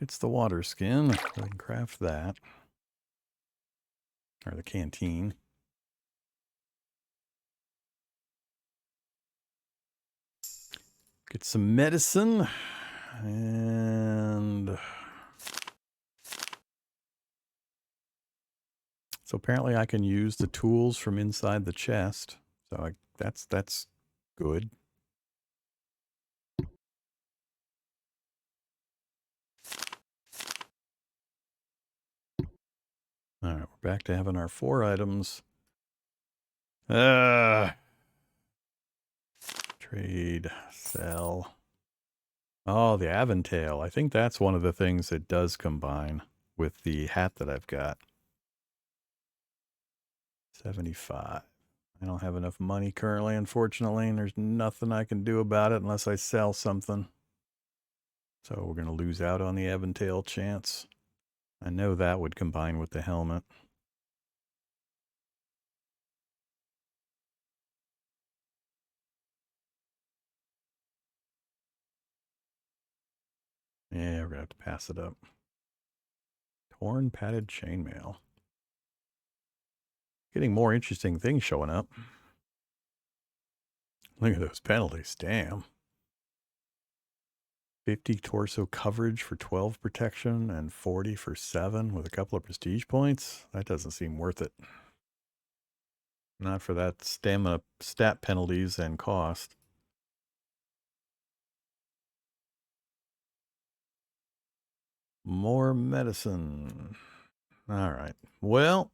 Gets the water skin. Go ahead and craft that. Or the canteen. Get some medicine. And so apparently I can use the tools from inside the chest. So that's good. All right, we're back to having our 4 items. Trade, sell. Oh, the Aventail. I think that's one of the things that does combine with the hat that I've got. 75. I don't have enough money currently, unfortunately, and there's nothing I can do about it unless I sell something. So we're going to lose out on the Aventail chance. I know that would combine with the helmet. Yeah, we're going to have to pass it up. Torn padded chainmail. Getting more interesting things showing up. Look at those penalties, damn. 50 torso coverage for 12 protection and 40 for 7 with a couple of prestige points. That doesn't seem worth it. Not for that stamina stat penalties and cost. More medicine. All right. Well,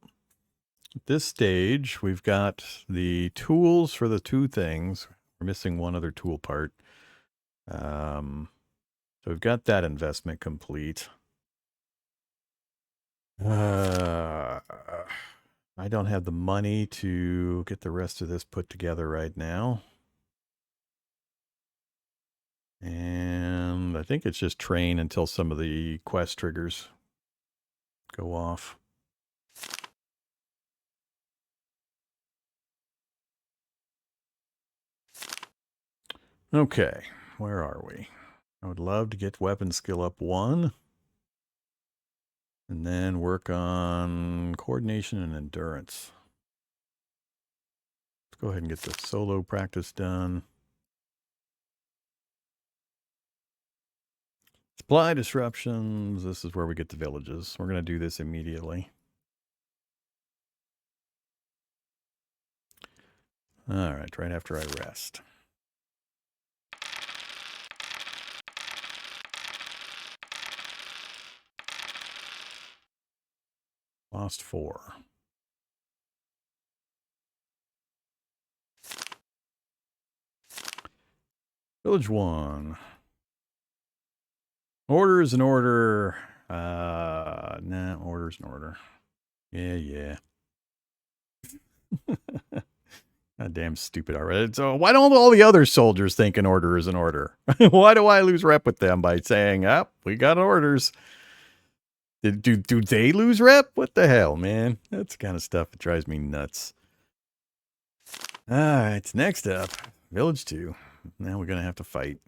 at this stage, we've got the tools for the 2 things. We're missing one other tool part. So we've got that investment complete. I don't have the money to get the rest of this put together right now. And I think it's just train until some of the quest triggers go off. Okay, where are we? I would love to get weapon skill up 1. And then work on coordination and endurance. Let's go ahead and get the solo practice done. Supply disruptions. This is where we get the villages. We're going to do this immediately. All right, right after I rest. Lost 4. Village 1. Order is an order. Nah, order's an order. Yeah. Damn stupid already. So why don't all the other soldiers think an order is an order? Why do I lose rep with them by saying, oh, we got orders? Do they lose rep? What the hell, man? That's the kind of stuff that drives me nuts. All right, next up, Village 2. Now we're going to have to fight.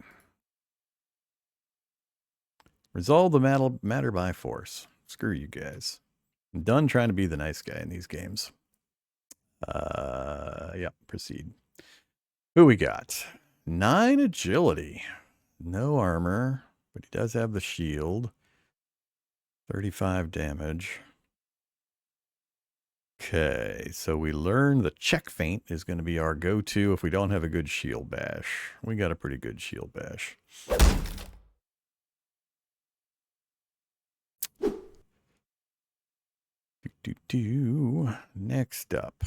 Resolve the matter by force. Screw you guys. I'm done trying to be the nice guy in these games. Yeah, proceed. Who we got? 9 agility. No armor, but he does have the shield. 35 damage. Okay, so we learned the check feint is going to be our go-to if we don't have a good shield bash. We got a pretty good shield bash. Next up.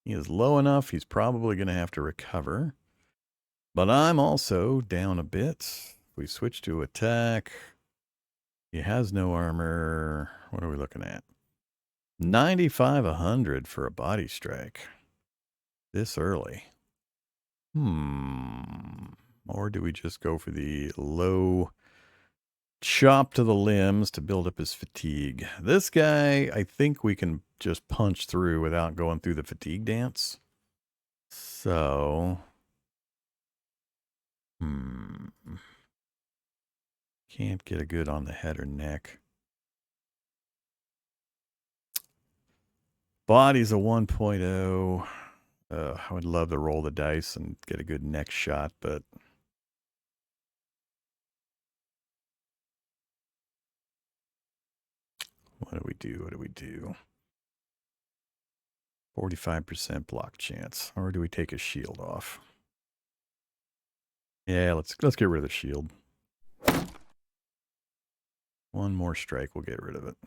He is low enough, he's probably going to have to recover. But I'm also down a bit. We switch to attack. He has no armor. What are we looking at? 95, 100 for a body strike. This early. Or do we just go for the low chop to the limbs to build up his fatigue? This guy, I think we can just punch through without going through the fatigue dance. So, Can't get a good on the head or neck. Body's a 1.0. I would love to roll the dice and get a good neck shot, but what do we do? What do we do? 45% block chance. Or do we take a shield off? Yeah, let's get rid of the shield. One more strike, we'll get rid of it.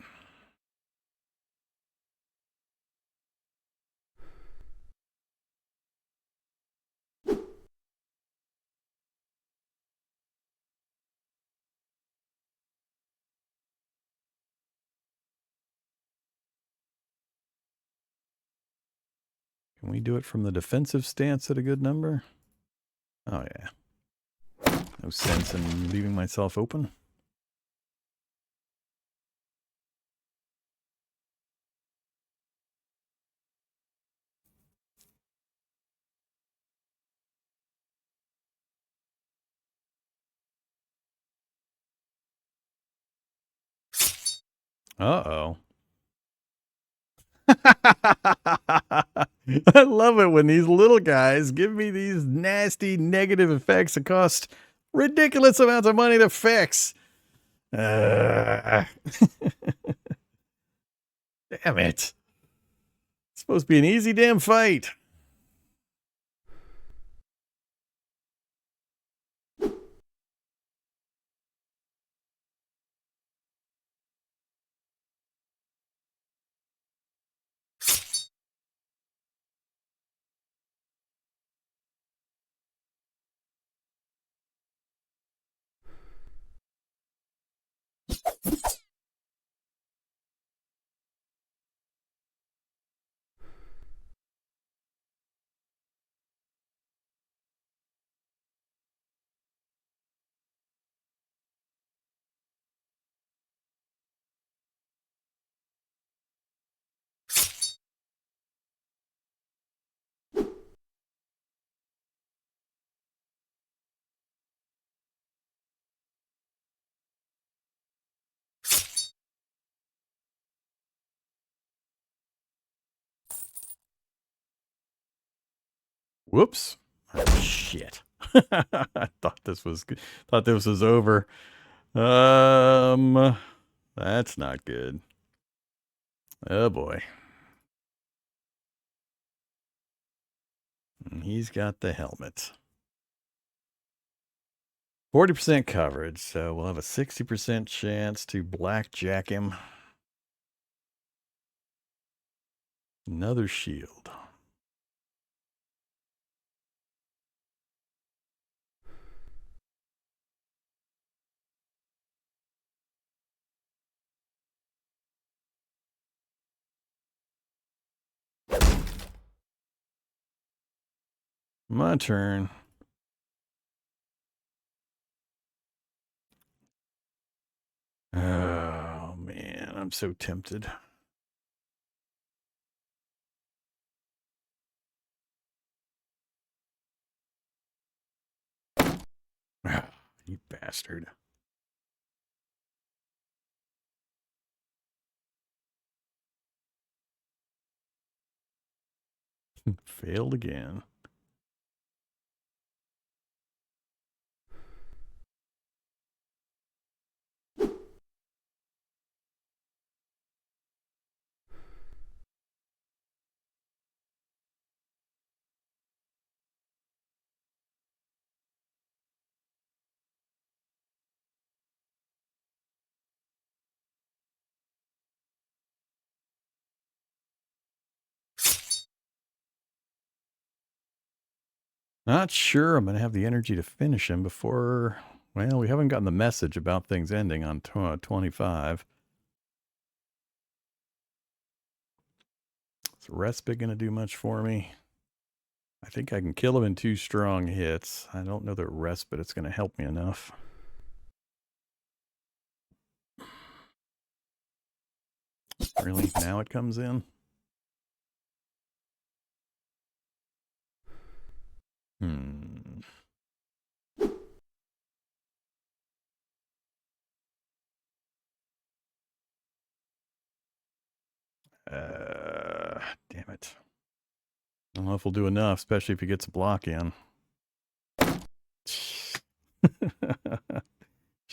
Can we do it from the defensive stance at a good number? Oh, yeah. No sense in leaving myself open. Uh-oh. I love it when these little guys give me these nasty negative effects that cost ridiculous amounts of money to fix. Damn it. It's supposed to be an easy damn fight. Whoops. Oh, shit. I thought this was over. That's not good. Oh boy. He's got the helmet. 40% coverage, so we'll have a 60% chance to blackjack him. Another shield. My turn. Oh, man, I'm so tempted. You bastard. Failed again. Not sure I'm going to have the energy to finish him before... Well, we haven't gotten the message about things ending on 25. Is respite going to do much for me? I think I can kill him in 2 strong hits. I don't know that respite is going to help me enough. Really? Now it comes in? Damn it. I don't know if we'll do enough, especially if he gets a block in. Just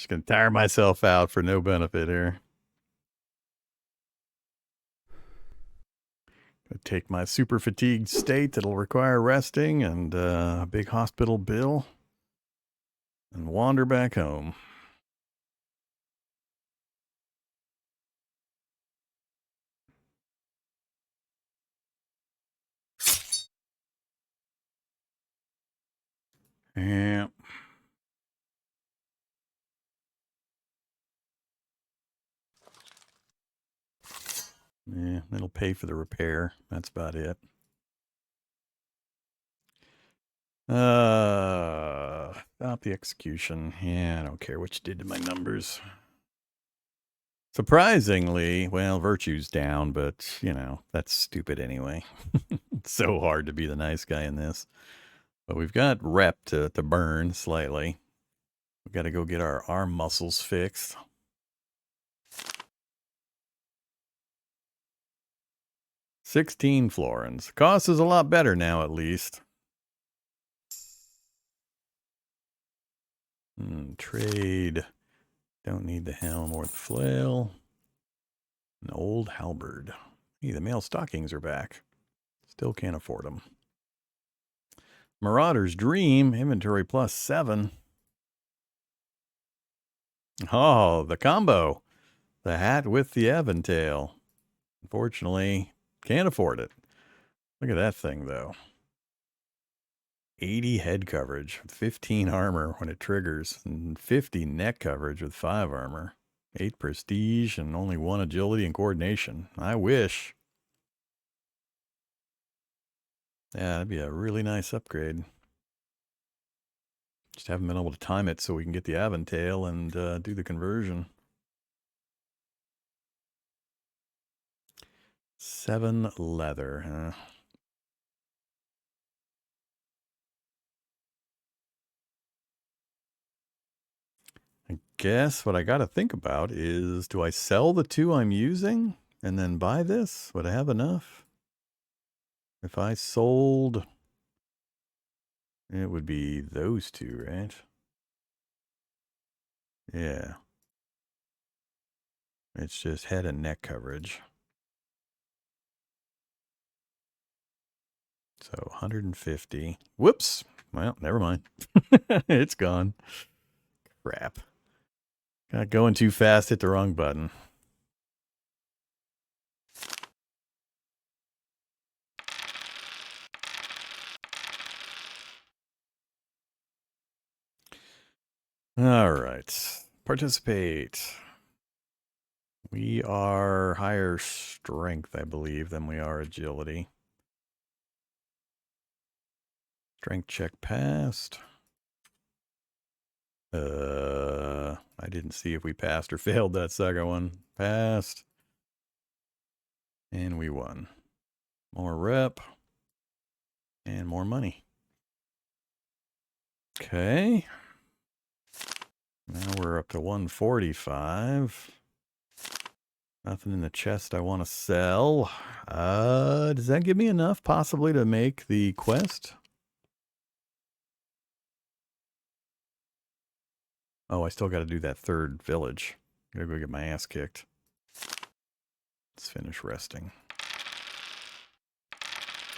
gonna tire myself out for no benefit here. Gonna take my super fatigued state that'll require resting and a big hospital bill and wander back home. Yeah. Yeah, it'll pay for the repair. That's about it. Stop the execution. Yeah, I don't care what you did to my numbers. Surprisingly, well, virtue's down, but, you know, that's stupid anyway. It's so hard to be the nice guy in this. But we've got rep to burn slightly. We've got to go get our arm muscles fixed. $16 florins. Cost is a lot better now, at least. Trade. Don't need the helm or the flail. An old halberd. Hey, the mail stockings are back. Still can't afford them. Marauder's Dream. Inventory plus 7. Oh, the combo. The hat with the Aventail. Unfortunately, can't afford it. Look at that thing, though. 80 head coverage with 15 armor when it triggers, and 50 neck coverage with 5 armor. 8 prestige and only 1 agility and coordination. I wish. Yeah, that'd be a really nice upgrade. Just haven't been able to time it so we can get the Aventail and do the conversion. 7 leather, huh? I guess what I got to think about is, do I sell the 2 I'm using and then buy this? Would I have enough? If I sold, it would be those 2, right? Yeah. It's just head and neck coverage. So 150. Whoops. Well, never mind. It's gone. Crap. Got going too fast, hit the wrong button. All right. Participate. We are higher strength, I believe, than we are agility. Strength check passed. I didn't see if we passed or failed that second one. Passed. And we won. More rep. And more money. Okay. Now we're up to 145. Nothing in the chest I want to sell. Does that give me enough possibly to make the quest? Oh, I still got to do that 3rd village. Gotta go get my ass kicked. Let's finish resting.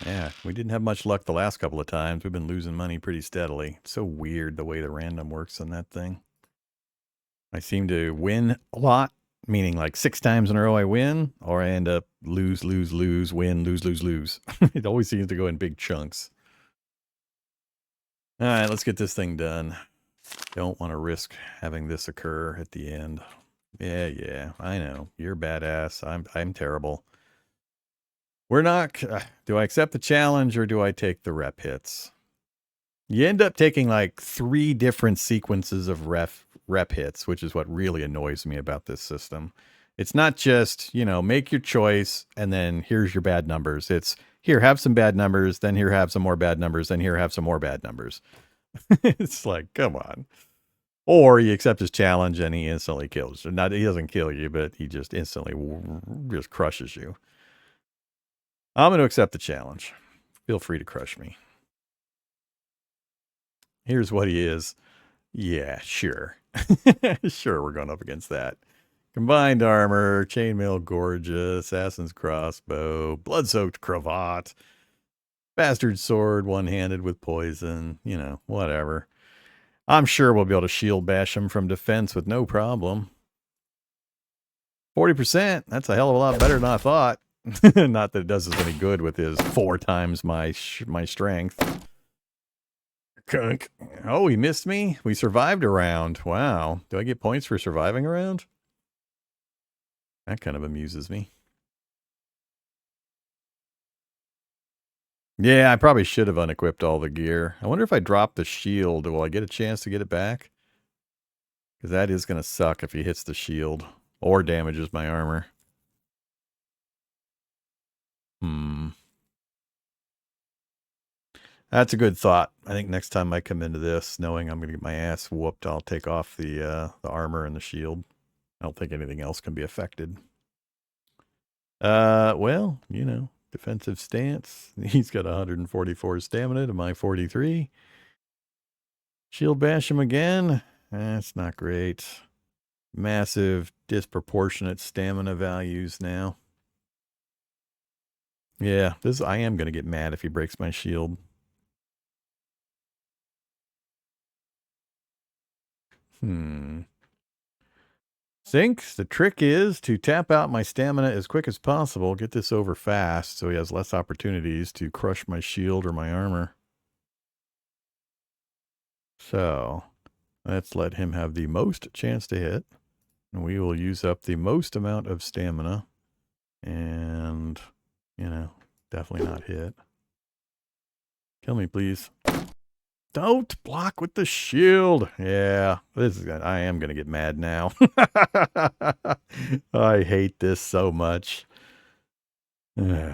Yeah, we didn't have much luck the last couple of times. We've been losing money pretty steadily. It's so weird the way the random works on that thing. I seem to win a lot, meaning like 6 times in a row I win, or I end up lose, lose, lose, win, lose, lose, lose. It always seems to go in big chunks. All right, let's get this thing done. Don't want to risk having this occur at the end. Yeah, I know. You're badass. I'm terrible. We're not... do I accept the challenge or do I take the rep hits? You end up taking like 3 different sequences of rep hits, which is what really annoys me about this system. It's not just, you know, make your choice and then here's your bad numbers. It's here, have some bad numbers, then here, have some more bad numbers, then here, have some more bad numbers. It's like, come on. Or you accept his challenge and he instantly kills you. Not, he doesn't kill you, but he just instantly just crushes you. I'm going to accept the challenge. Feel free to crush me. Here's what he is. Yeah, sure. Sure, we're going up against that. Combined armor, chainmail gorgeous, assassin's crossbow, blood-soaked cravat, bastard sword, one-handed with poison, you know, whatever. I'm sure we'll be able to shield bash him from defense with no problem. 40%, that's a hell of a lot better than I thought. Not that it does us any good with his 4 times my strength. Kunk. Oh, he missed me? We survived a round. Wow. Do I get points for surviving a round? That kind of amuses me. Yeah, I probably should have unequipped all the gear. I wonder if I drop the shield, will I get a chance to get it back? Because that is going to suck if he hits the shield or damages my armor. That's a good thought. I think next time I come into this, knowing I'm going to get my ass whooped, I'll take off the armor and the shield. I don't think anything else can be affected. Well, you know, defensive stance. He's got 144 stamina to my 43. Shield bash him again. That's not great. Massive, disproportionate stamina values now. Yeah, I am going to get mad if he breaks my shield. Sinks, the trick is to tap out my stamina as quick as possible, get this over fast so he has less opportunities to crush my shield or my armor. So, let's let him have the most chance to hit. And we will use up the most amount of stamina. And, you know, definitely not hit. Kill me, please. Don't block with the shield. Yeah, I am going to get mad now. I hate this so much.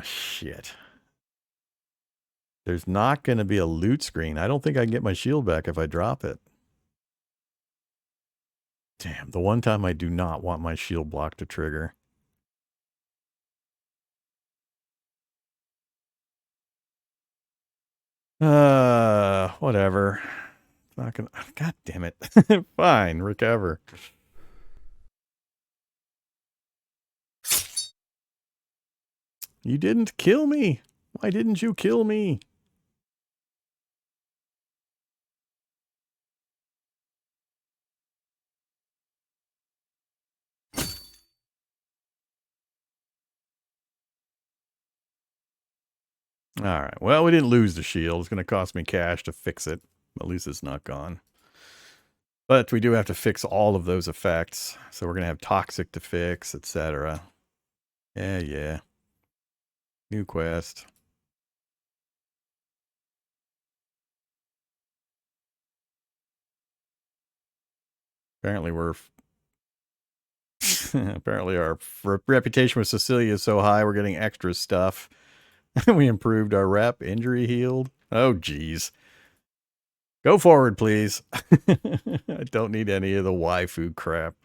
Shit. There's not going to be a loot screen. I don't think I can get my shield back if I drop it. Damn, the one time I do not want my shield block to trigger. Whatever. It's not gonna. God damn it. Fine, recover. You didn't kill me. Why didn't you kill me? All right. Well, we didn't lose the shield. It's going to cost me cash to fix it. At least it's not gone. But we do have to fix all of those effects. So we're going to have toxic to fix, etc. Yeah. New quest. Apparently apparently our reputation with Cecilia is so high we're getting extra stuff. We improved our rep, injury healed. Oh, geez. Go forward, please. I don't need any of the waifu crap.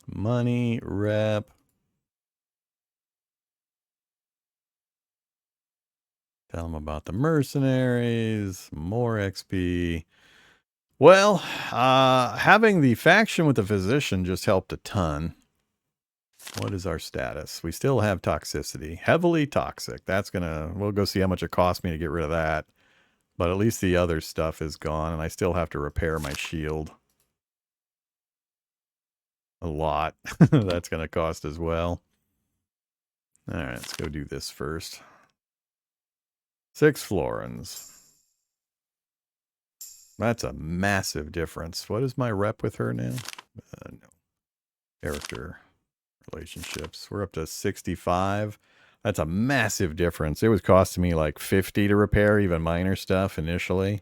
Money, rep. Tell them about the mercenaries, more XP. Well, having the faction with the physician just helped a ton. What is our status? We still have toxicity. Heavily toxic. We'll go see how much it cost me to get rid of that. But at least the other stuff is gone, and I still have to repair my shield. A lot. That's going to cost as well. All right, let's go do this first. 6 florins. That's a massive difference. What is my rep with her now? No. Character relationships. We're up to 65. That's a massive difference. It was costing me like 50 to repair even minor stuff initially.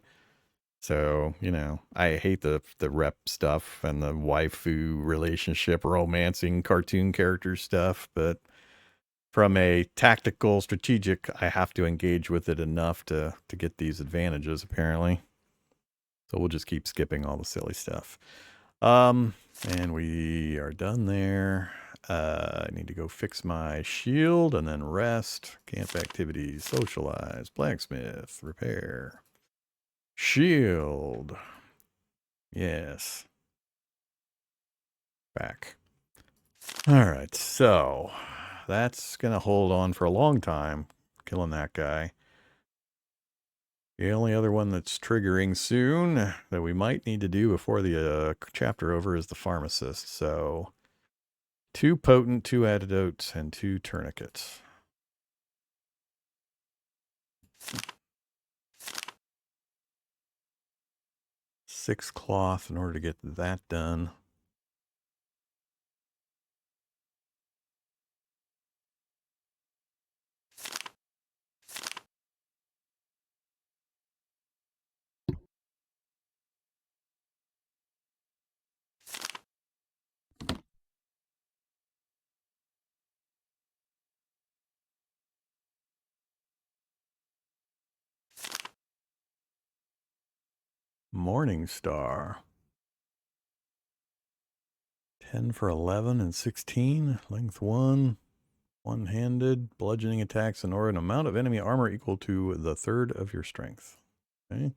So, you know, I hate the rep stuff and the waifu relationship romancing cartoon character stuff, but from a tactical strategic, I have to engage with it enough to get these advantages apparently. So we'll just keep skipping all the silly stuff. And we are done there. I need to go fix my shield and then rest. Camp activities, socialize, blacksmith, repair. Shield. Yes. Back. All right, so that's going to hold on for a long time, killing that guy. The only other one that's triggering soon that we might need to do before the chapter over is the pharmacist. So 2 potent, 2 antidotes, and 2 tourniquets. Six cloth in order to get that done. Morning Star. 10 for 11 and 16. Length 1. One-handed. Bludgeoning attacks or an amount of enemy armor equal to the third of your strength. Okay.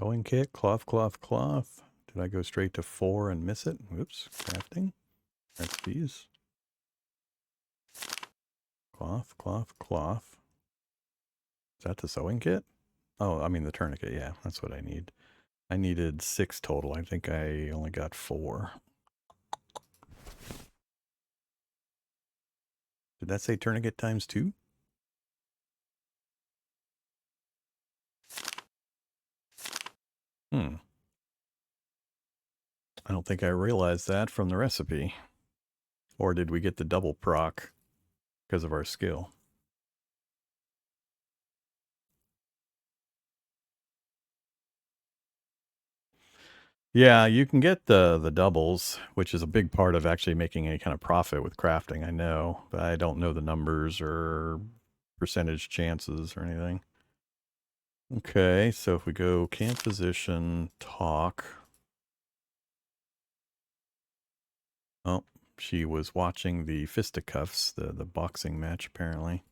Sewing kit, cloth, cloth, cloth. Did I go straight to 4 and miss it? Whoops. Crafting. Recipes. Cloth, cloth, cloth. Is that the sewing kit? Oh, I mean the tourniquet. Yeah, that's what I need. I needed 6 total. I think I only got 4. Did that say tourniquet times 2? I don't think I realized that from the recipe. Or did we get the double proc because of our skill? Yeah, you can get the doubles, which is a big part of actually making any kind of profit with crafting, I know. But I don't know the numbers or percentage chances or anything. Okay, so if we go camp position, talk. Oh, she was watching the fisticuffs, the boxing match, apparently.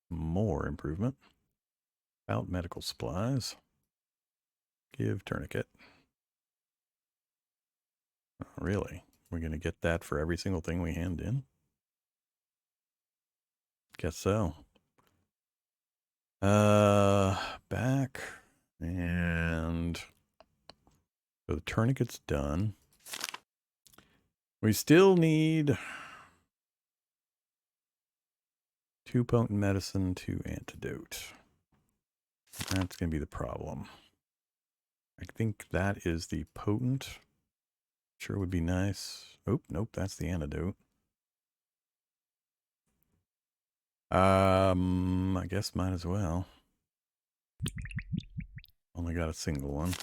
More improvement. About medical supplies. Give tourniquet. Oh, really? We're going to get that for every single thing we hand in? Guess so. Back. And so the tourniquet's done. We still need 2 potent medicine, 2 antidote. That's going to be the problem. I think that is the potent. Sure would be nice. Oh, nope, that's the antidote. I guess might as well. Only got a single one.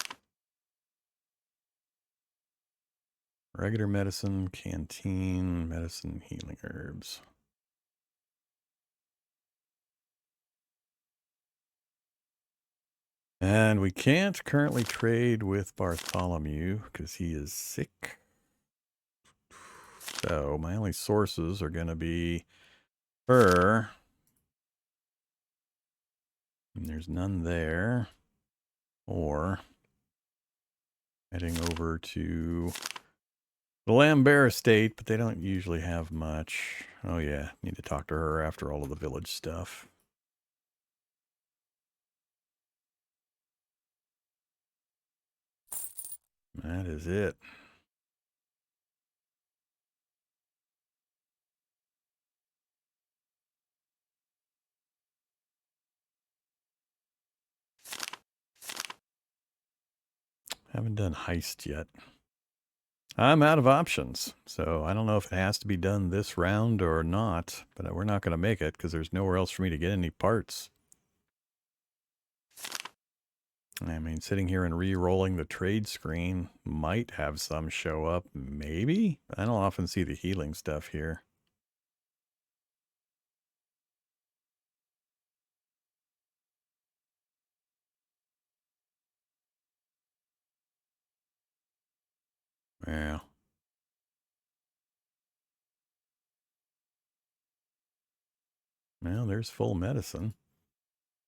Regular medicine, canteen, medicine, healing herbs. And we can't currently trade with Bartholomew because he is sick. So my only sources are going to be her. And there's none there. Or heading over to the Lambert estate, but they don't usually have much. Oh yeah, need to talk to her after all of the village stuff. That is it. Haven't done heist yet. I'm out of options, so I don't know if it has to be done this round or not, but we're not going to make it because there's nowhere else for me to get any parts. I mean, sitting here and re-rolling the trade screen might have some show up, maybe? I don't often see the healing stuff here. Yeah. Well, there's full medicine.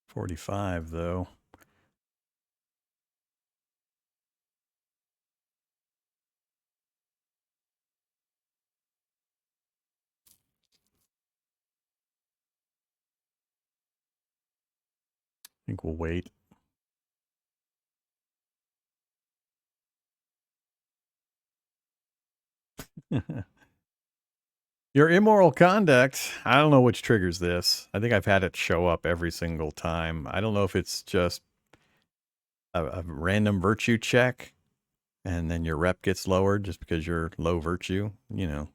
45, though. I think we'll wait. Your immoral conduct, I don't know which triggers this. I think I've had it show up every single time. I don't know if it's just a random virtue check and then your rep gets lowered just because you're low virtue. You know,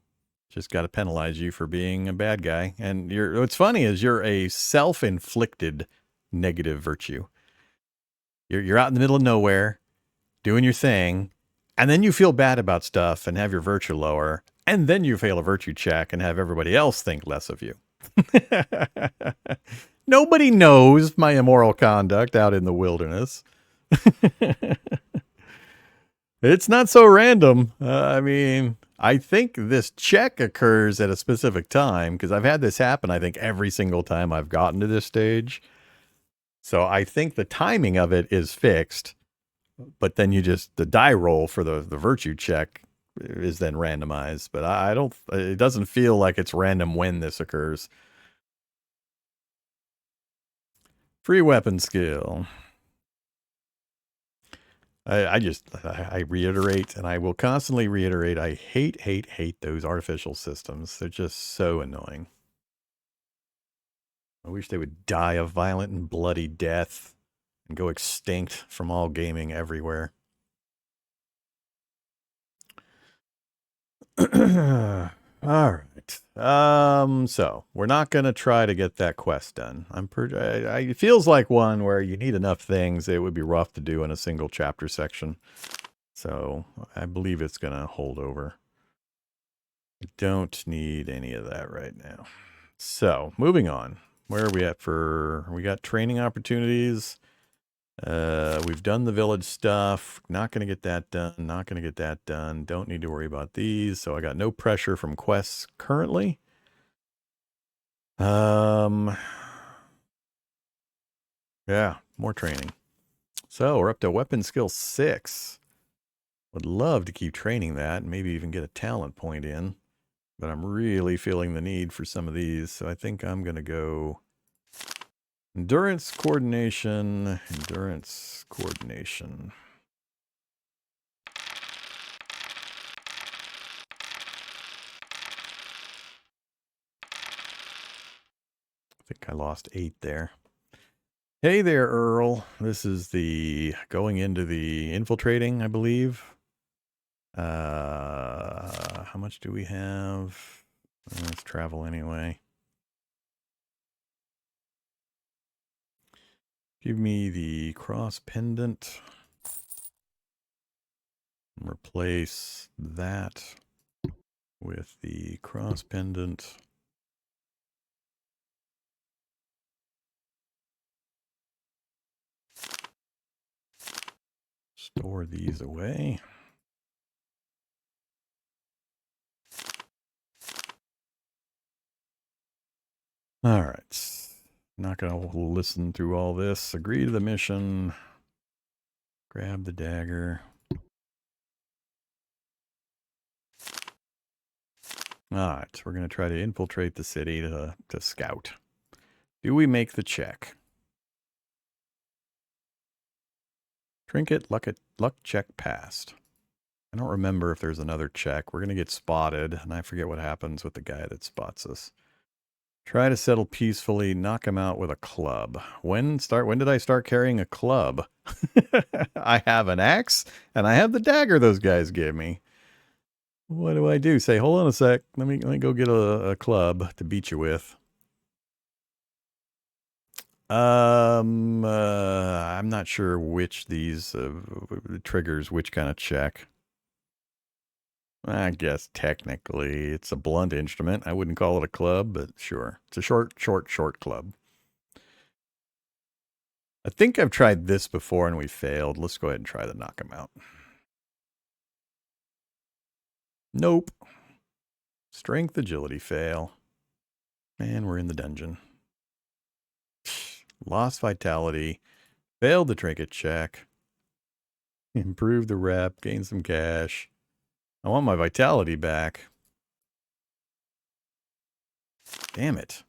just got to penalize you for being a bad guy. And what's funny is you're a self-inflicted negative virtue. You're out in the middle of nowhere doing your thing, and then you feel bad about stuff and have your virtue lower, and then you fail a virtue check and have everybody else think less of you. Nobody knows my immoral conduct out in the wilderness. It's not so random. I mean, I think this check occurs at a specific time because I've had this happen, I think, every single time I've gotten to this stage. So I think the timing of it is fixed, but then the die roll for the virtue check is then randomized. But I don't, it doesn't feel like it's random when this occurs. Free weapon skill. I reiterate, and I will constantly reiterate, I hate those artificial systems. They're just so annoying. I wish they would die a violent and bloody death and go extinct from all gaming everywhere. All right. So we're not going to try to get that quest done. It feels like one where you need enough things. It would be rough to do in a single chapter section. So I believe it's going to hold over. I don't need any of that right now. So moving on. Where are we at we got training opportunities. We've done the village stuff. Not going to get that done. Not going to get that done. Don't need to worry about these. So I got no pressure from quests currently. Yeah, more training. So we're up to weapon skill 6. Would love to keep training that and maybe even get a talent point in. But I'm really feeling the need for some of these. So I think I'm going to go endurance coordination. Endurance coordination. I think I lost 8 there. Hey there, Earl. This is the going into the infiltrating, I believe. How much do we have? Let's travel anyway. Give me the cross pendant. Replace that with the cross pendant. Store these away. All right. Not going to listen through all this. Agree to the mission. Grab the dagger. All right. We're going to try to infiltrate the city to scout. Do we make the check? Trinket, luck check passed. I don't remember if there's another check. We're going to get spotted, and I forget what happens with the guy that spots us. Try to settle peacefully, knock him out with a club. When did I start carrying a club? I have an axe, and I have the dagger those guys gave me. What do I do? Say, hold on a sec. Let me go get a club to beat you with. I'm not sure which these triggers which kind of check. I guess technically it's a blunt instrument. I wouldn't call it a club, but sure. It's a short club. I think I've tried this before and we failed. Let's go ahead and try to knock him out. Nope. Strength, agility, fail. And we're in the dungeon. Lost vitality. Failed the trinket check. Improve the rep. Gain some cash. I want my vitality back. Damn it.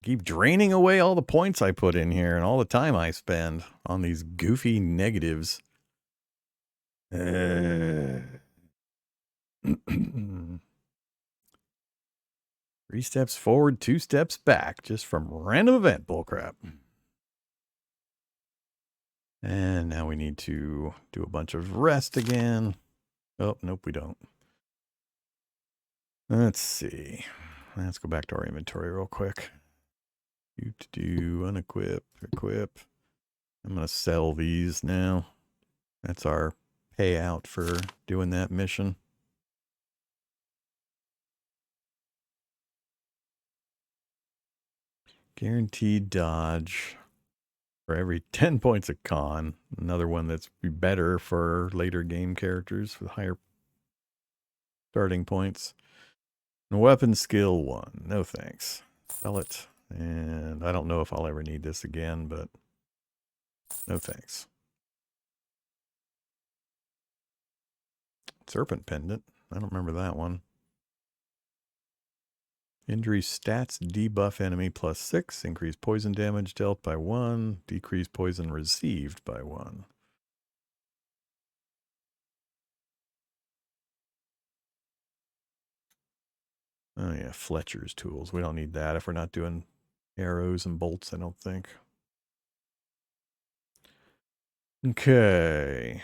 Keep draining away all the points I put in here and all the time I spend on these goofy negatives. 3 steps forward, 2 steps back, just from random event bullcrap. And now we need to do a bunch of rest again. Oh, nope, we don't. Let's see. Let's go back to our inventory real quick. Unequip, equip. I'm going to sell these now. That's our payout for doing that mission. Guaranteed dodge for every 10 points of con. Another one that's better for later game characters with higher starting points. And weapon skill 1. No thanks. Sell it. And I don't know if I'll ever need this again, but no thanks. Serpent pendant. I don't remember that one. Injury stats debuff enemy +6. Increase poison damage dealt by 1. Decrease poison received by 1. Oh yeah, Fletcher's tools. We don't need that if we're not doing arrows and bolts, I don't think. Okay.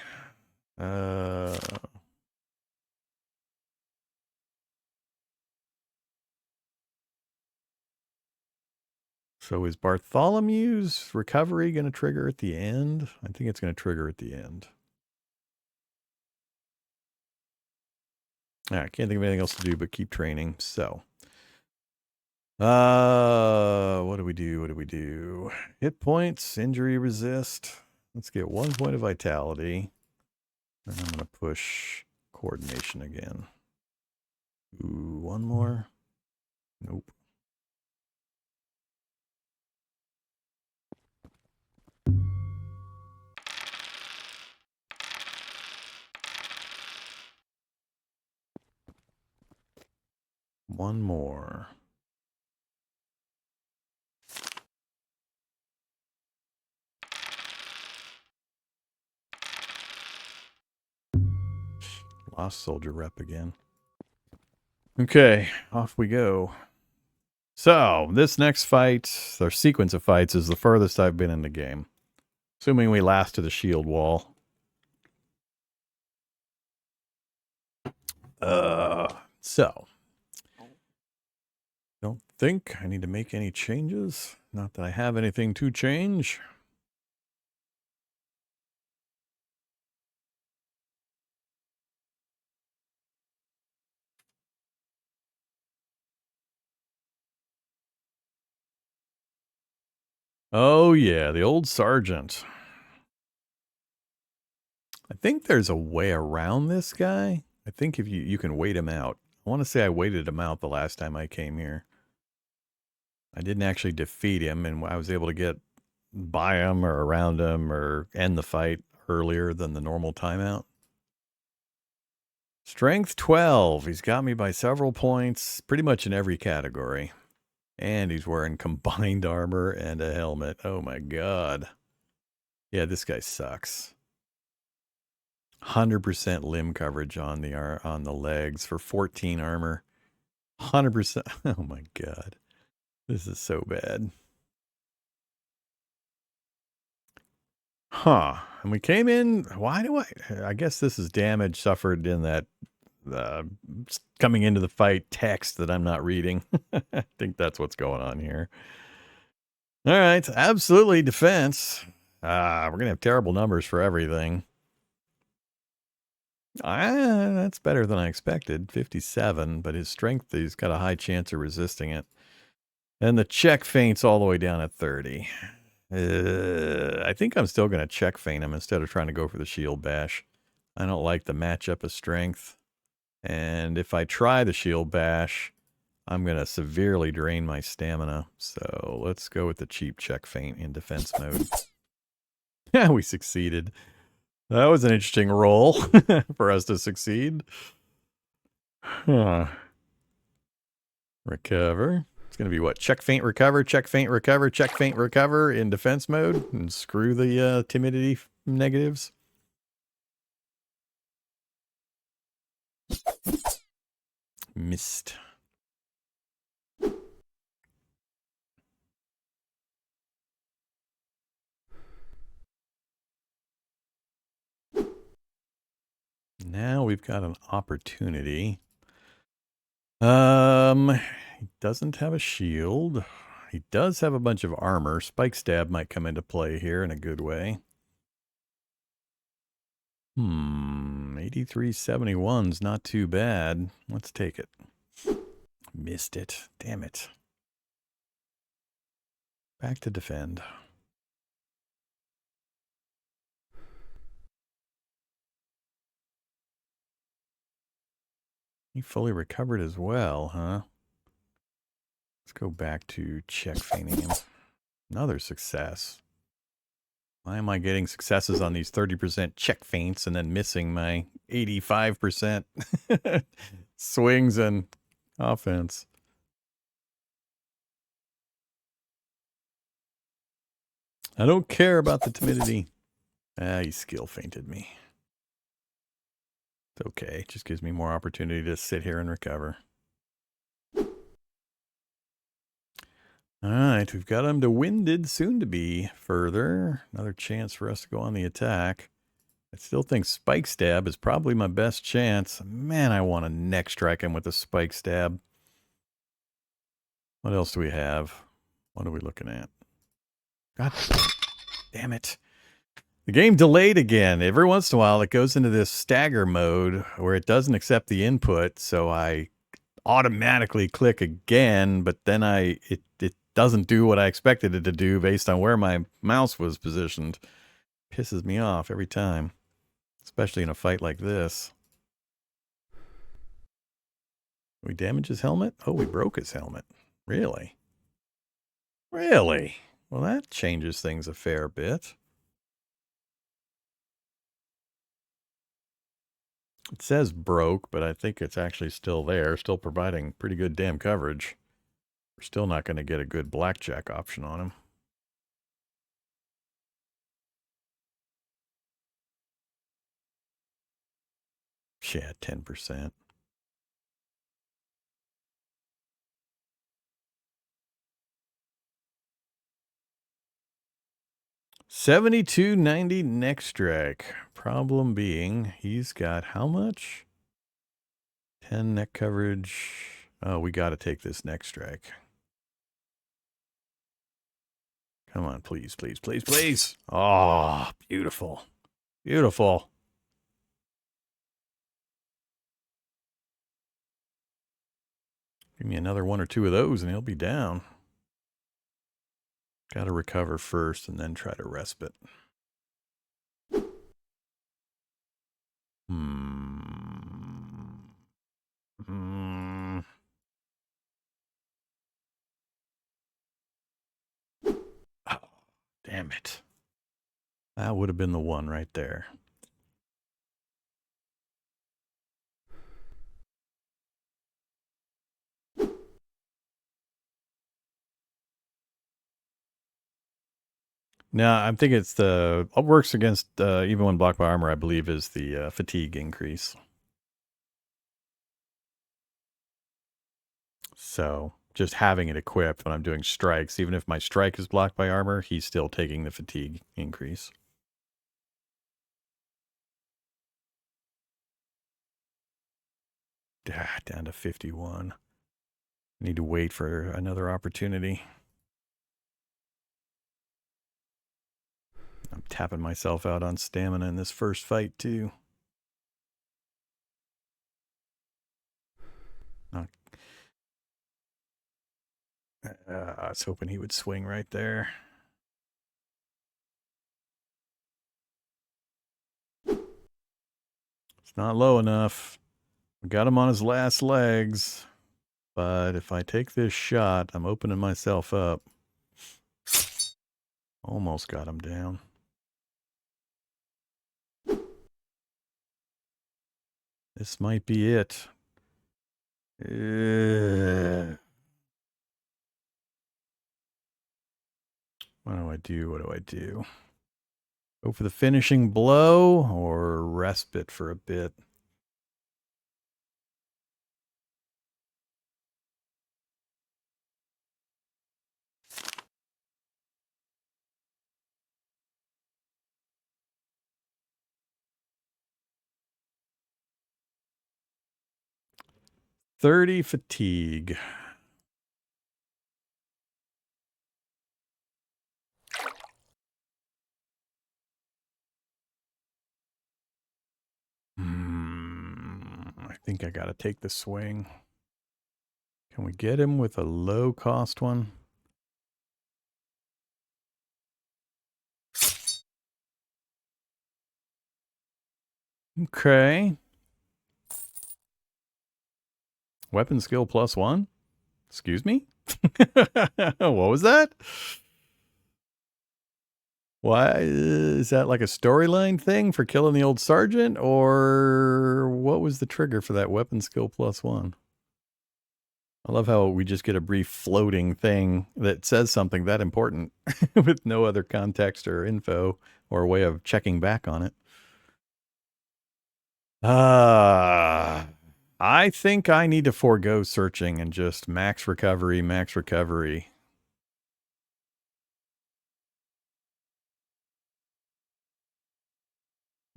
So is Bartholomew's recovery going to trigger at the end? I think it's going to trigger at the end. I can't think of anything else to do but keep training. So, what do we do? What do we do? Hit points, injury resist. Let's get 1 point of vitality. And I'm going to push coordination again. Ooh, 1 more. Nope. One more. Lost soldier rep again. Okay, off we go. So, this next fight, or sequence of fights, is the furthest I've been in the game. Assuming we last to the shield wall. So. Don't think I need to make any changes. Not that I have anything to change. Oh yeah, the old sergeant. I think there's a way around this guy. I think if you can wait him out. I want to say I waited him out the last time I came here. I didn't actually defeat him, and I was able to get by him or around him or end the fight earlier than the normal timeout. Strength 12. He's got me by several points, pretty much in every category. And he's wearing combined armor and a helmet. Oh my god. Yeah, this guy sucks. 100% limb coverage on the legs for 14 armor. 100%. Oh my god. This is so bad. Huh. And we came in. Why do I guess this is damage suffered in that uh, coming into the fight text that I'm not reading. I think that's what's going on here. All right. Absolutely defense. We're going to have terrible numbers for everything. That's better than I expected. 57, but his strength, he's got a high chance of resisting it. And the check feint's all the way down at 30. I think I'm still going to check feint him instead of trying to go for the shield bash. I don't like the matchup of strength. And if I try the shield bash, I'm going to severely drain my stamina. So let's go with the cheap check feint in defense mode. Yeah, we succeeded. That was an interesting roll for us to succeed. Huh. Recover. It's going to be what? Check feint recover, check feint recover, check feint recover in defense mode. And screw the timidity negatives. Missed. Now we've got an opportunity. He doesn't have a shield. He does have a bunch of armor. Spike stab might come into play here in a good way. 8371's not too bad. Let's take it. Missed it. Damn it. Back to defend. He fully recovered as well, huh? Let's go back to check feinting him. Another success. Why am I getting successes on these 30% check feints and then missing my 85% swings and offense? I don't care about the timidity. He skill feinted me. It's okay. It just gives me more opportunity to sit here and recover. All right, we've got him to winded, soon to be further. Another chance for us to go on the attack. I still think spike stab is probably my best chance. Man, I want to neck strike him with a spike stab. What else do we have? What are we looking at? God damn it. The game delayed again. Every once in a while, it goes into this stagger mode where it doesn't accept the input, so I automatically click again, but then it doesn't do what I expected it to do based on where my mouse was positioned. Pisses me off every time, especially in a fight like this. We damage his helmet? Oh, we broke his helmet. Really? Really? Well, that changes things a fair bit. It says broke, but I think it's actually still there, still providing pretty good damn coverage. We're still not going to get a good blackjack option on him. Yeah, 10%. $72.90 neck strike. Problem being, he's got how much? 10 neck coverage. Oh, we got to take this neck strike. Come on, please, please, please, please. Oh, beautiful. Beautiful. Give me another one or two of those and he'll be down. Got to recover first and then try to respite. Oh, damn it. That would have been the one right there. No, I'm thinking it's what works against even when blocked by armor, I believe, is the fatigue increase. So just having it equipped when I'm doing strikes. Even if my strike is blocked by armor, he's still taking the fatigue increase. Down to 51. Need to wait for another opportunity. I'm tapping myself out on stamina in this first fight, too. I was hoping he would swing right there. It's not low enough. We got him on his last legs. But if I take this shot, I'm opening myself up. Almost got him down. This might be it. What do I do? What do I do? Go for the finishing blow or respite for a bit? $30 fatigue. I think I gotta take the swing. Can we get him with a low cost one? Okay. Weapon skill +1? Excuse me? What was that? Why is that like a storyline thing for killing the old sergeant, or what was the trigger for that weapon skill +1? I love how we just get a brief floating thing that says something that important with no other context or info or way of checking back on it. I think I need to forego searching and just max recovery, max recovery.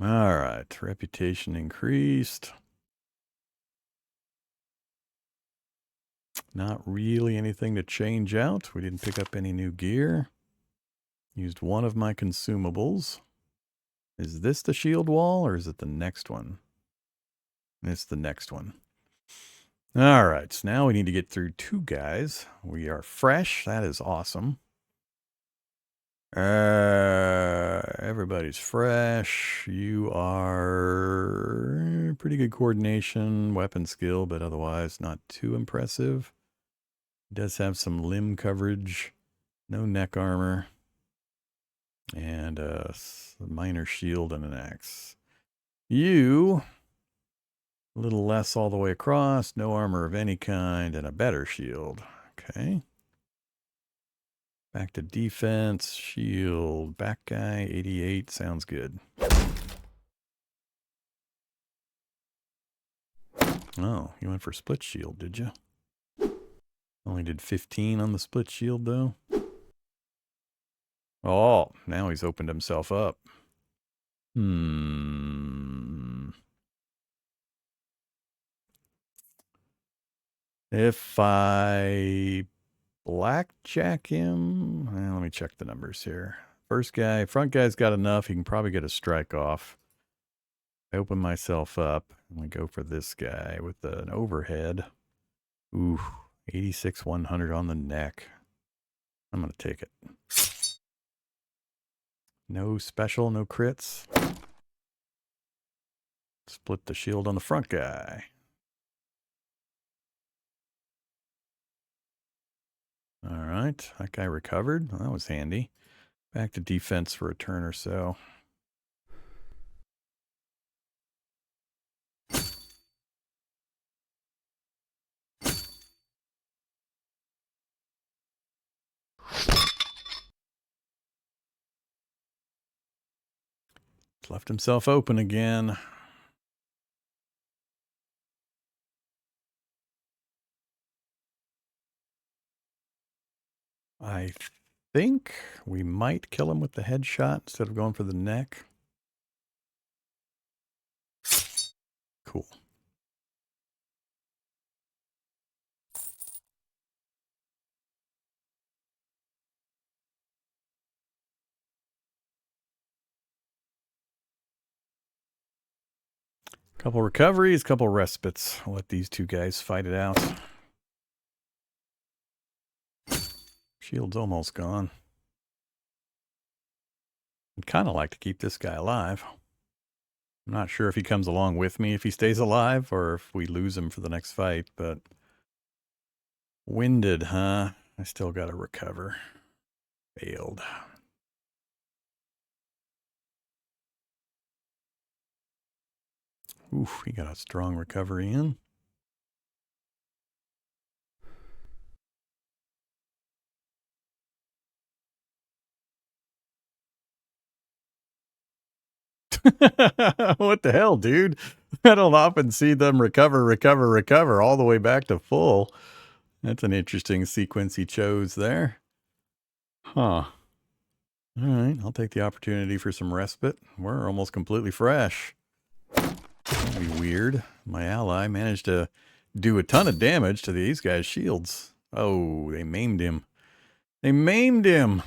All right, reputation increased. Not really anything to change out. We didn't pick up any new gear. Used one of my consumables. Is this the shield wall or is it the next one? It's the next one. All right, so now we need to get through 2 guys. We are fresh. That is awesome. Everybody's fresh. You are pretty good coordination, weapon skill, but otherwise not too impressive. Does have some limb coverage, no neck armor, and a minor shield and an axe. You, a little less all the way across, no armor of any kind, and a better shield. Okay. Back to defense, shield, back guy, 88, sounds good. Oh, you went for split shield, did you? Only did 15 on the split shield, though. Oh, now he's opened himself up. If I blackjack him, let me check the numbers here. First guy, front guy's got enough. He can probably get a strike off. I open myself up. I'm going to go for this guy with an overhead. Ooh, 86, 100 on the neck. I'm going to take it. No special, no crits. Split the shield on the front guy. All right, that guy recovered. Well, that was handy. Back to defense for a turn or so. Left himself open again. I think we might kill him with the headshot instead of going for the neck. Cool. Couple recoveries, couple respites. I'll let these two guys fight it out. Shield's almost gone. I'd kind of like to keep this guy alive. I'm not sure if he comes along with me if he stays alive or if we lose him for the next fight, but winded, huh? I still got to recover. Failed. Oof, he got a strong recovery in. What the hell, dude? I don't often see them recover all the way back to full. That's an interesting sequence he chose there. Huh. All right, I'll take the opportunity for some respite. We're almost completely fresh. That'd be weird. My ally managed to do a ton of damage to these guys' shields. Oh, they maimed him. They maimed him.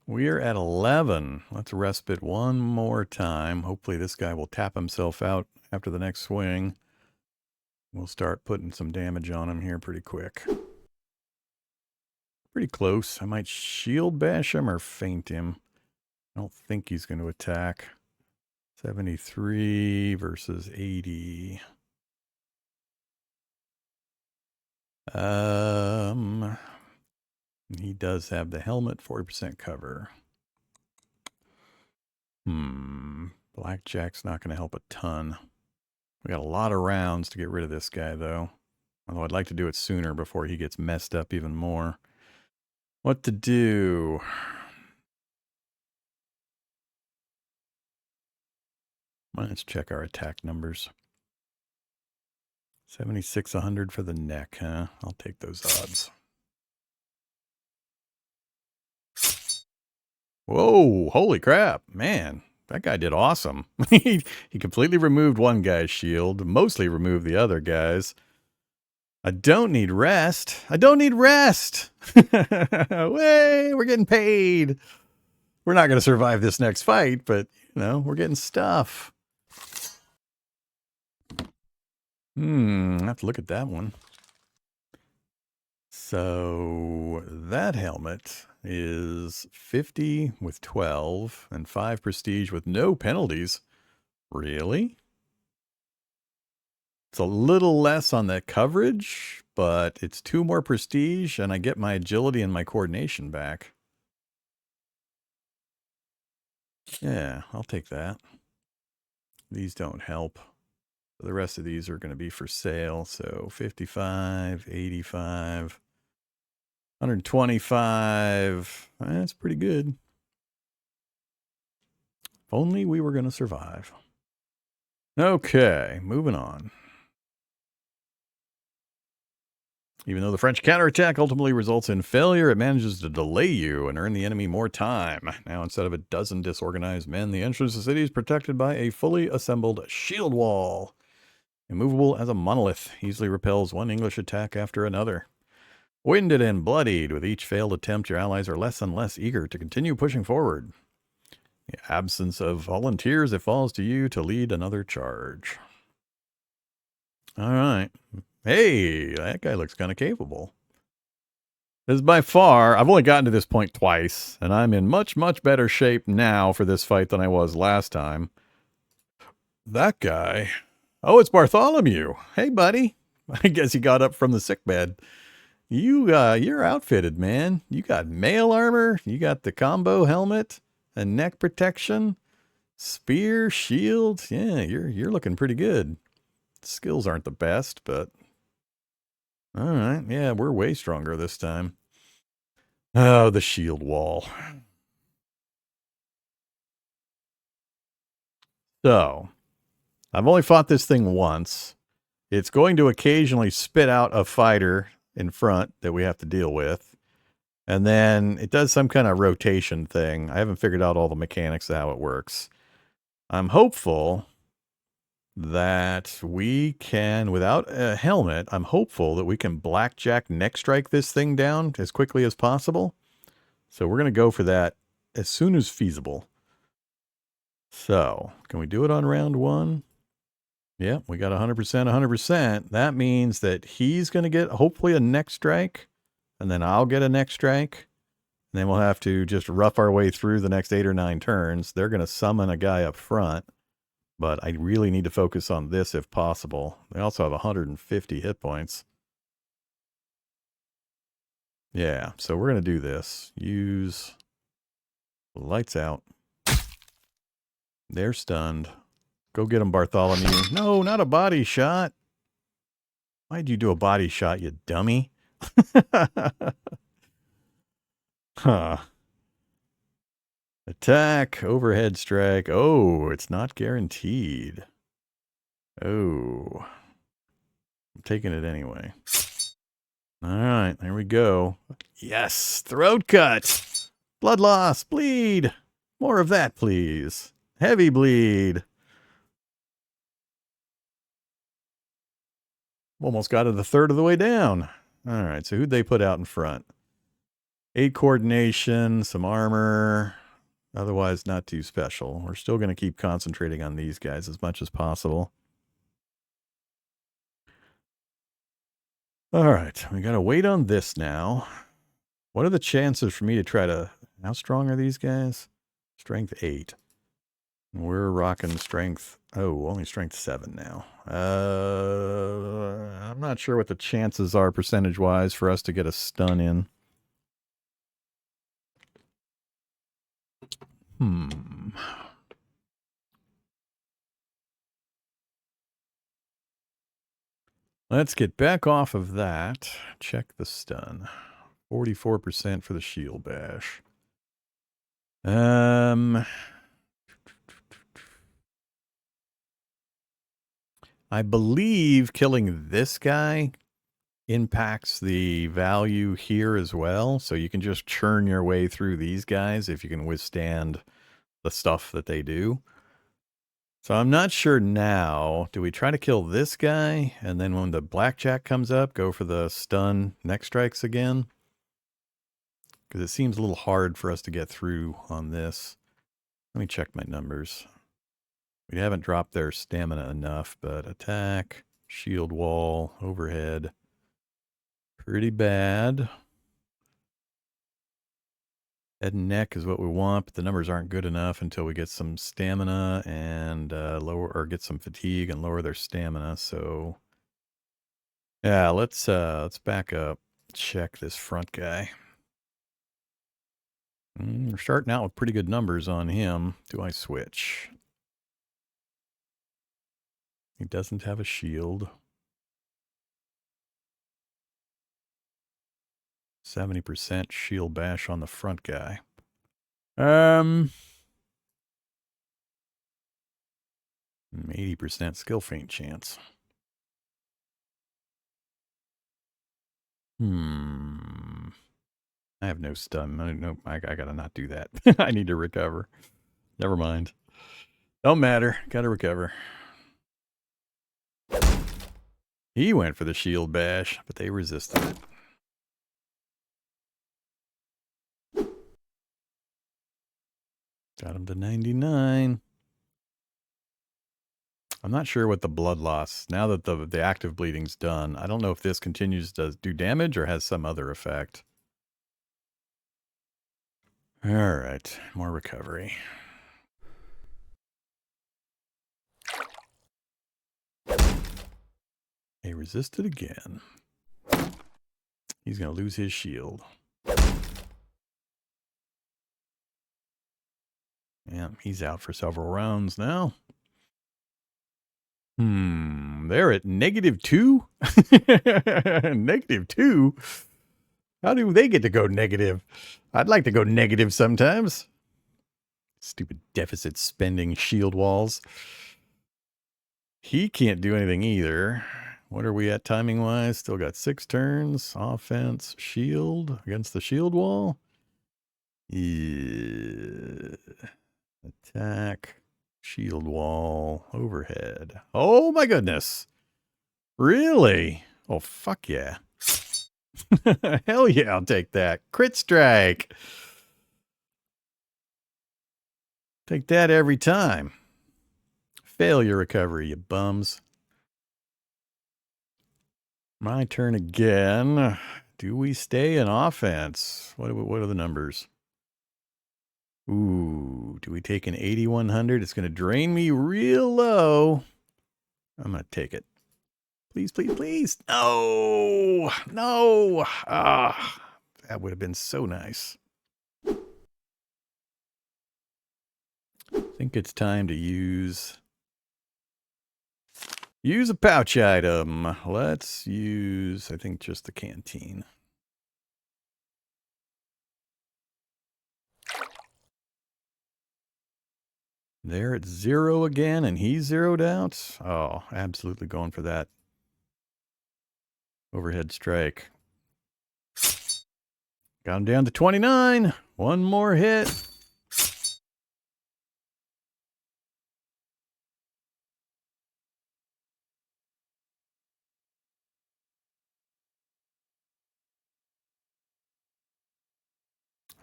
We're at 11. Let's respite one more time. Hopefully this guy will tap himself out after the next swing. We'll start putting some damage on him here pretty quick. Pretty close. I might shield bash him or feint him. I don't think he's going to attack. 73 versus 80. He does have the helmet, 40% cover. Blackjack's not going to help a ton. We got a lot of rounds to get rid of this guy, though. Although I'd like to do it sooner before he gets messed up even more. What to do? Let's check our attack numbers. 76, 100 for the neck, huh? I'll take those odds. Whoa, holy crap, man. That guy did awesome. He completely removed one guy's shield, mostly removed the other guy's. I don't need rest. I don't need rest. Way, we're getting paid. We're not going to survive this next fight, but, you know, we're getting stuff. I have to look at that one. So that helmet is 50 with 12 and 5 prestige with no penalties. Really? It's a little less on the coverage, but it's 2 more prestige and I get my agility and my coordination back. Yeah, I'll take that. These don't help. The rest of these are going to be for sale. So 55, 85, 125. That's pretty good. If only we were going to survive. Okay, moving on. Even though the French counterattack ultimately results in failure, it manages to delay you and earn the enemy more time. Now, instead of a dozen disorganized men, the entrance to the city is protected by a fully assembled shield wall. Immovable as a monolith, easily repels one English attack after another. Winded and bloodied, with each failed attempt, your allies are less and less eager to continue pushing forward. In the absence of volunteers, it falls to you to lead another charge. All right. Hey, that guy looks kind of capable. This is by far, I've only gotten to this point twice, and I'm in much, much better shape now for this fight than I was last time. That guy. Oh, it's Bartholomew. Hey, buddy. I guess he got up from the sickbed. You're outfitted, man. You got mail armor. You got the combo helmet and neck protection, spear, shield. Yeah, you're looking pretty good. Skills aren't the best, but all right. Yeah, we're way stronger this time. Oh, the shield wall. So, I've only fought this thing once. It's going to occasionally spit out a fighter in front that we have to deal with. And then it does some kind of rotation thing. I haven't figured out all the mechanics of how it works. I'm hopeful that we can, without a helmet, I'm hopeful that we can blackjack neck strike this thing down as quickly as possible. So we're going to go for that as soon as feasible. So, can we do it on round one? Yeah, we got 100%, 100%. That means that he's going to get, hopefully, a neck strike, and then I'll get a neck strike. And then we'll have to just rough our way through the next 8 or 9 turns. They're going to summon a guy up front, but I really need to focus on this if possible. They also have 150 hit points. Yeah, so we're going to do this. Use lights out. They're stunned. Go get him, Bartholomew. No, not a body shot. Why'd you do a body shot, you dummy? Huh. Attack, overhead strike. Oh, it's not guaranteed. Oh. I'm taking it anyway. All right, there we go. Yes, throat cut. Blood loss, bleed. More of that, please. Heavy bleed. Almost got to the third of the way down. All right, so who'd they put out in front? 8 coordination, some armor. Otherwise, not too special. We're still going to keep concentrating on these guys as much as possible. All right, we got to wait on this now. What are the chances for me to try to... How strong are these guys? Strength 8. We're rocking strength... Oh, only strength 7 now. I'm not sure what the chances are percentage-wise for us to get a stun in. Let's get back off of that. Check the stun. 44% for the shield bash. I believe killing this guy impacts the value here as well. So you can just churn your way through these guys if you can withstand the stuff that they do. So I'm not sure now. Do we try to kill this guy? And then when the blackjack comes up, go for the stun neck strikes again? Because it seems a little hard for us to get through on this. Let me check my numbers. We haven't dropped their stamina enough, but attack, shield wall, overhead. Pretty bad. Head and neck is what we want, but the numbers aren't good enough until we get some stamina and lower, or get some fatigue and lower their stamina. So yeah, let's back up. Check this front guy. We're starting out with pretty good numbers on him. Do I switch? He doesn't have a shield. 70% shield bash on the front guy. 80% skill feint chance. I have no stun. I gotta not do that. I need to recover. Never mind. Don't matter. Gotta recover. He went for the shield bash, but they resisted it. Got him to 99. I'm not sure what the blood loss, now that the active bleeding's done, I don't know if this continues to do damage or has some other effect. All right, more recovery. He resisted again. He's going to lose his shield. Yeah, he's out for several rounds now. They're at -2? -2? How do they get to go negative? I'd like to go negative sometimes. Stupid deficit spending shield walls. He can't do anything either. What are we at timing-wise? Still got 6 turns. Offense, shield against the shield wall. Yeah. Attack, shield wall, overhead. Oh my goodness. Really? Oh, fuck yeah. Hell yeah, I'll take that. Crit strike. Take that every time. Failure recovery, you bums. My turn again. Do we stay in offense? What are the numbers? Ooh, do we take an 8100? It's going to drain me real low. I'm going to take it. Please, please, please. No, no. Ah, that would have been so nice. I think it's time to use a pouch item. Let's use, I think, just the canteen. There it's 0 again, and he's zeroed out. Oh, absolutely going for that overhead strike. Got him down to 29. One more hit.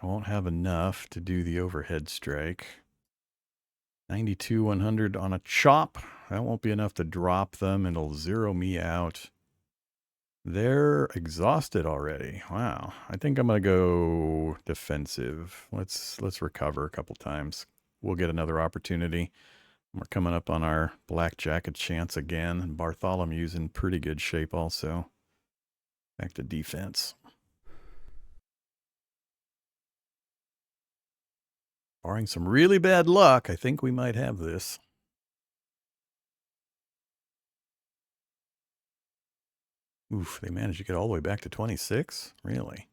I won't have enough to do the overhead strike. 92, 100 on a chop. That won't be enough to drop them. It'll zero me out. They're exhausted already. Wow. I think I'm going to go defensive. Let's recover a couple times. We'll get another opportunity. We're coming up on our black jacket chance again. And Bartholomew's in pretty good shape also. Back to defense. Barring some really bad luck, I think we might have this. Oof, they managed to get all the way back to 26? Really?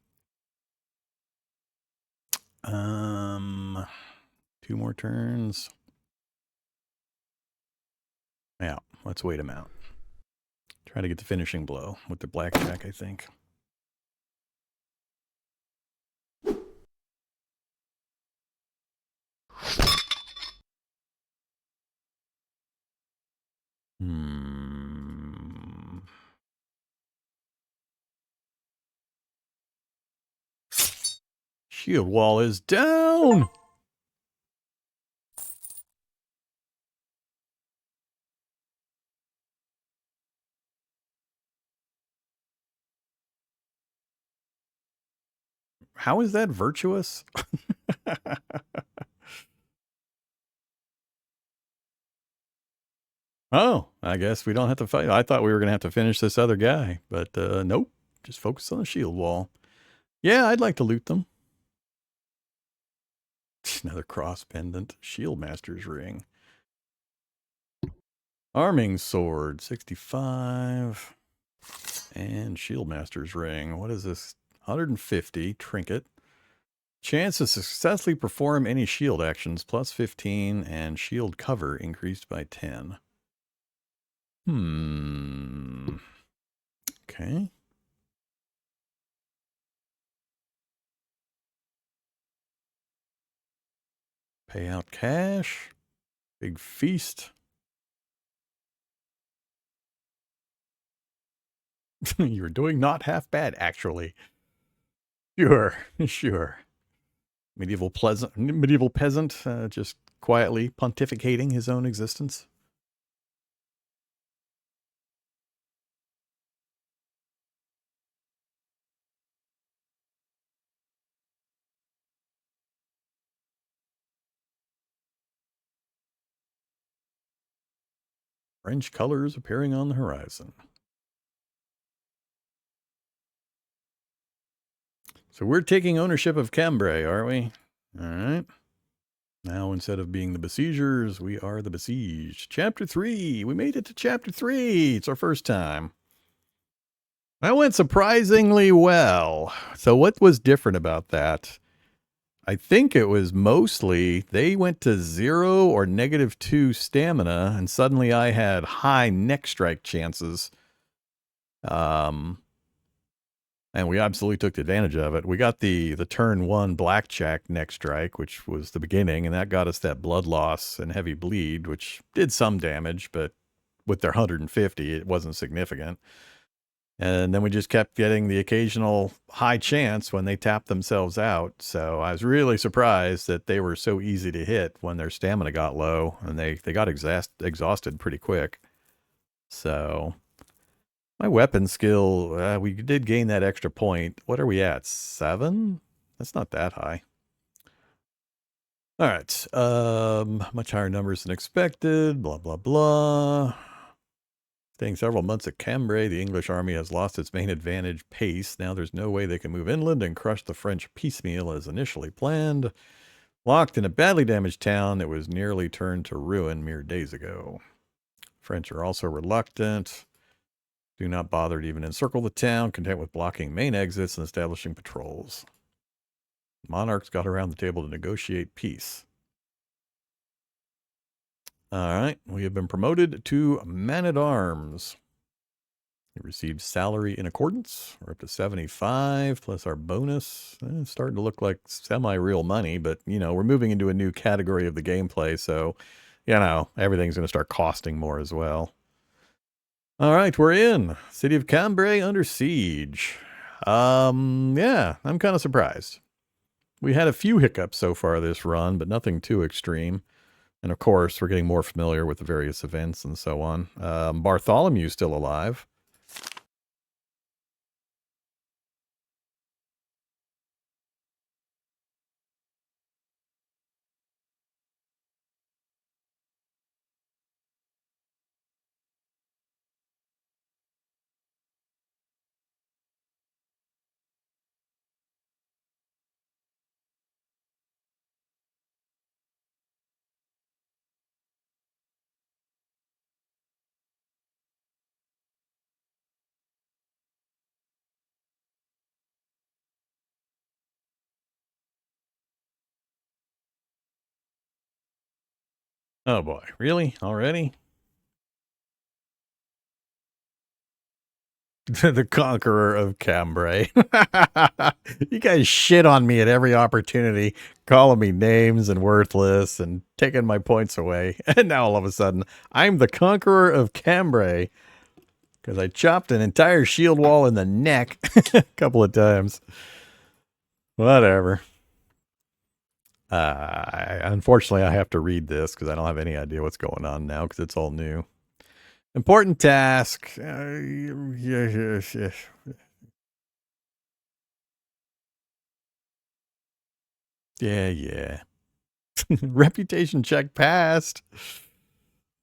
2 more turns. Yeah, let's wait him out. Try to get the finishing blow with the blackjack, I think. Shield wall is down! How is that virtuous? Oh, I guess we don't have to fight. I thought we were going to have to finish this other guy, but nope. Just focus on the shield wall. Yeah, I'd like to loot them. Another cross pendant. Shield Master's ring. Arming sword, 65. And Shield Master's ring. What is this? 150. Trinket. Chance to successfully perform any shield actions, plus 15. And shield cover increased by 10. Okay. Pay out cash. Big feast. You're doing not half bad, actually. Sure, sure. Medieval peasant, just quietly pontificating his own existence. French colors appearing on the horizon. So we're taking ownership of Cambrai, are we? All right. Now, instead of being the besiegers, we are the besieged. Chapter 3. We made it to Chapter 3. It's our first time. That went surprisingly well. So what was different about that? I think it was mostly they went to 0 or -2 stamina, and suddenly I had high neck strike chances. Um, and we absolutely took advantage of it. We got the turn one blackjack neck strike, which was the beginning, and that got us that blood loss and heavy bleed, which did some damage, but with their 150, it wasn't significant. And then we just kept getting the occasional high chance when they tapped themselves out. So I was really surprised that they were so easy to hit when their stamina got low, and they got exhausted pretty quick. So my weapon skill, we did gain that extra point. What are we at? 7? That's not that high. All right. Much higher numbers than expected. Blah, blah, blah. Staying several months at Cambrai, the English army has lost its main advantage, pace. Now there's no way they can move inland and crush the French piecemeal as initially planned. Locked in a badly damaged town that was nearly turned to ruin mere days ago. French are also reluctant. Do not bother to even encircle the town, content with blocking main exits and establishing patrols. Monarchs got around the table to negotiate peace. All right, we have been promoted to man-at-arms. We received salary in accordance. We're up to 75 plus our bonus. It's starting to look like semi-real money, but, you know, we're moving into a new category of the gameplay, so, you know, everything's going to start costing more as well. All right, we're in. City of Cambrai under siege. Yeah, I'm kind of surprised. We had a few hiccups so far this run, but nothing too extreme. And of course, we're getting more familiar with the various events and so on. Bartholomew's still alive. Oh boy, really? Already? The conqueror of Cambrai. You guys shit on me at every opportunity, calling me names and worthless and taking my points away. And now all of a sudden, I'm the conqueror of Cambrai because I chopped an entire shield wall in the neck a couple of times. Whatever. Unfortunately, I have to read this because I don't have any idea what's going on now because it's all new. Important task. Yeah. Reputation check passed.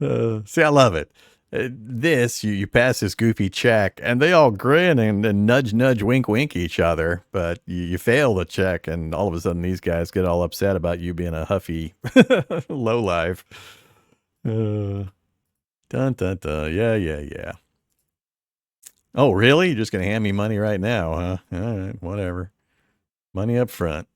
See, I love it. You pass this goofy check, and they all grin and nudge, wink, wink each other. But you fail the check, and all of a sudden, these guys get all upset about you being a huffy lowlife. Dun dun dun. Yeah. Oh, really? You're just gonna hand me money right now, huh? All right, whatever. Money up front.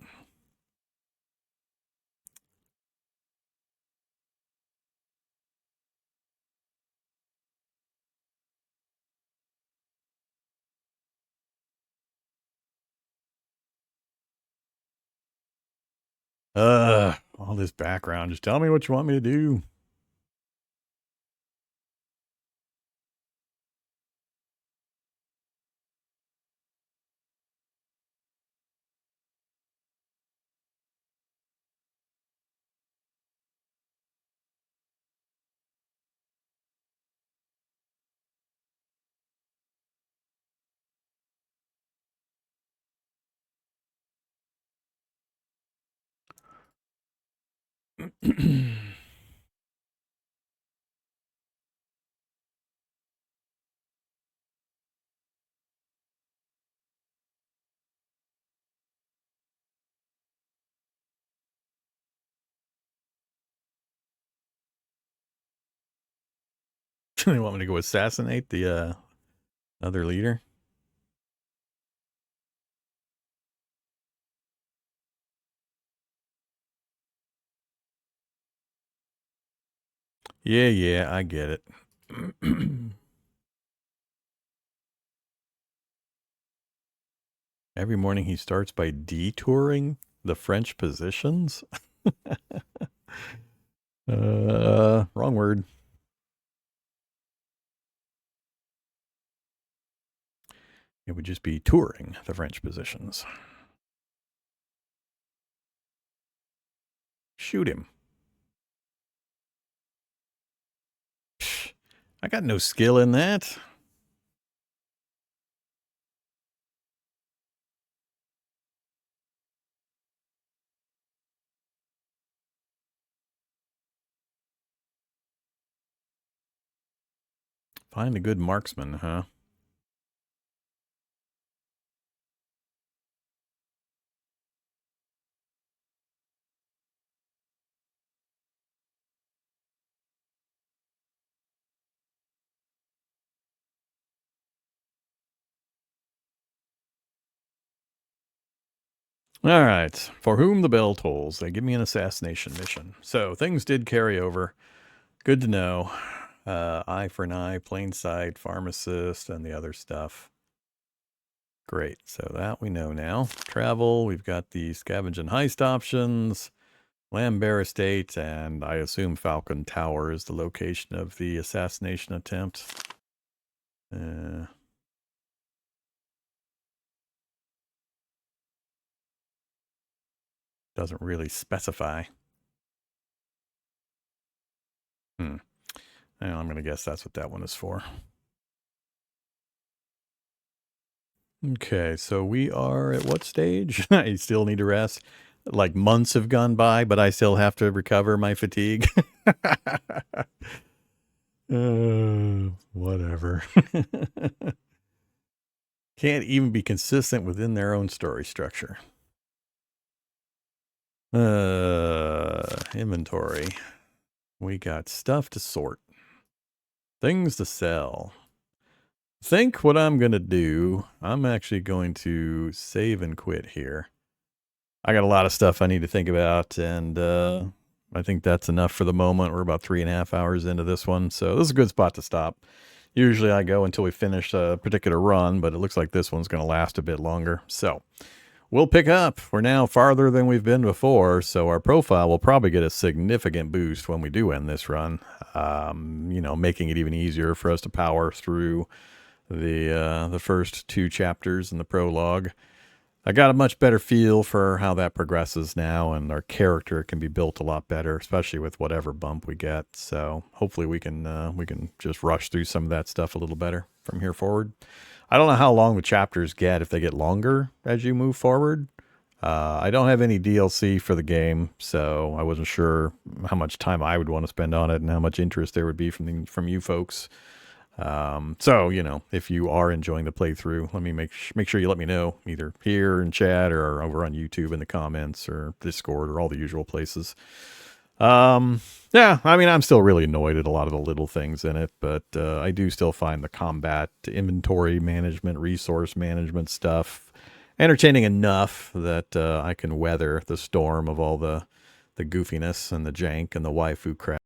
All this background. Just tell me what you want me to do. They want me to go assassinate the other leader. Yeah, I get it. Every morning he starts by detouring the French positions. Wrong word. It would just be touring the French positions. Shoot him. Psh, I got no skill in that. Find a good marksman, huh? All right. For whom the bell tolls. They give me an assassination mission. So things did carry over. Good to know. Eye for an eye, plain sight, pharmacist, and the other stuff. Great. So that we know now. Travel. We've got the scavenge and heist options. Lambert Estate, and I assume Falcon Tower is the location of the assassination attempt. Doesn't really specify. I'm going to guess that's what that one is for. Okay, so we are at what stage? I still need to rest. Like months have gone by, but I still have to recover my fatigue. Whatever. Can't even be consistent within their own story structure. Inventory. We got stuff to sort. Things to sell. Think what I'm going to do. I'm actually going to save and quit here. I got a lot of stuff I need to think about, and I think that's enough for the moment. We're about 3.5 hours into this one, so this is a good spot to stop. Usually I go until we finish a particular run, but it looks like this one's going to last a bit longer. So we'll pick up. We're now farther than we've been before, so our profile will probably get a significant boost when we do end this run, making it even easier for us to power through the first 2 chapters in the prologue. I got a much better feel for how that progresses now, and our character can be built a lot better, especially with whatever bump we get. So hopefully we can just rush through some of that stuff a little better from here forward. I don't know how long the chapters get, if they get longer as you move forward. I don't have any DLC for the game, so I wasn't sure how much time I would want to spend on it and how much interest there would be from you folks. So, if you are enjoying the playthrough, let me make sure you let me know, either here in chat or over on YouTube in the comments or Discord or all the usual places. Yeah, I mean, I'm still really annoyed at a lot of the little things in it, but I do still find the combat, inventory management, resource management stuff entertaining enough that I can weather the storm of all the goofiness and the jank and the waifu crap.